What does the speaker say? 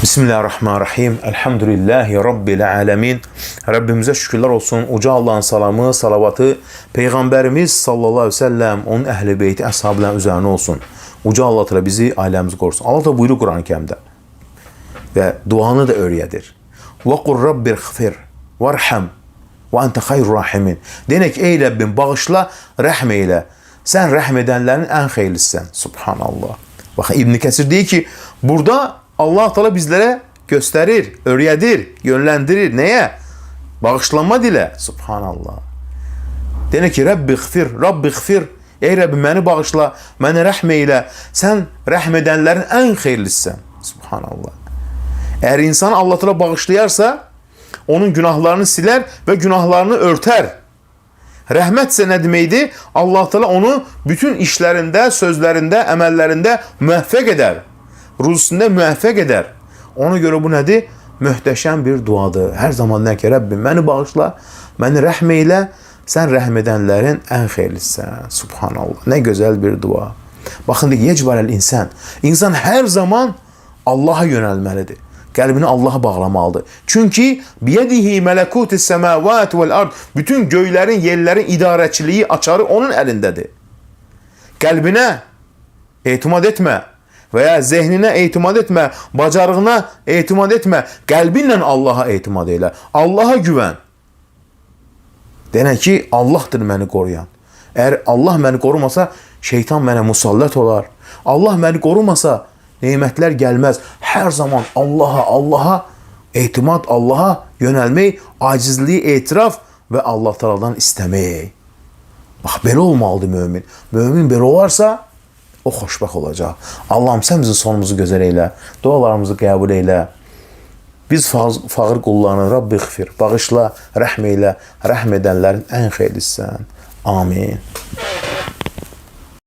Bismillahirrahmanirrahim. Elhamdülillahi Rabbil alemin. Rabbimize şükürler olsun. Uca Allah'ın salamı, salavatı Peygamberimiz sallallahu aleyhi ve sellem, onun ehli beyti, ashabların üzerine olsun. Uca Allah Teala bizi, ailemizi korusun. Allah da buyuruyor Kur'an-ı Kerim'de. Ve duanı da öğreyedir. وَقُلْ رَبِّ اغْفِرْ وَارْحَمْ وَاَنْتَ خَيْرُ رَحِمِينَ. Denek ey Rabbim bağışla, rəhm eyle. Sen rəhmedenlerin en hayırlısın. Subhanallah. Bakın İbn Kesir diyor ki burada Allah Teala bizlere gösterir, öğretir, yönlendirir. Neye? Bağışlanma dile. Subhanallah. Dene ki Rabbi gfir, Rabbi gfir. Ey Rabbi beni bağışla, beni rəhm eyle. Sen rəhmedenlerin en hayırlısın. Subhanallah. Eğer insan Allah Teala bağışlayarsa onun günahlarını siler ve günahlarını örter. Rəhmətsə nə deməkdir? Allah Teala onu bütün işlərində, sözlərində, əməllərində müvəffəq edər. Ruzusunda müvəffəq edər. Ona görə bu nədir? Möhtəşəm bir duadır. Hər zaman nə ki, Rəbbim məni bağışla, məni rəhm eylə, sən rəhm edənlərin ən xeyirlisən. Subhanallah. Nə gözəl bir dua. Baxın, yecbəl insan. İnsan hər zaman Allaha yönəlməlidir. Qəlbini Allah'a bağlamalıdır. Çünkü biyedihi melekutis semavat vel ard. Bütün göylerin, yerlerin idarəçiliyi, açarı onun elindədir. Qəlbinə etimad etmə veya zehnine etimad etmə, bacarığına etimad etmə. Qəlbinlə Allah'a etimad elə. Allah'a güvən. Denə ki, Allah'dır məni qoruyan. Eğer Allah məni qorumasa, şeytan mənə musallət olar. Allah məni qorumasa, nimetler gelmez. Her zaman Allah'a etimad, Allah'a yönelmeyi, acizliği etiraf ve Allah Teala'dan istemeyi. Bak böyle olmalıdır mümin. Mümin böyle olarsa o xoşbəxt olacaq. Allah'ım sen bizim sonumuzu gözəl eyle. Dualarımızı qəbul eyle. Biz fağır qullarını Rabbi xfir, bağışla, rəhm eyle. Rəhm edənlərin ən xeyirlisən. Amin.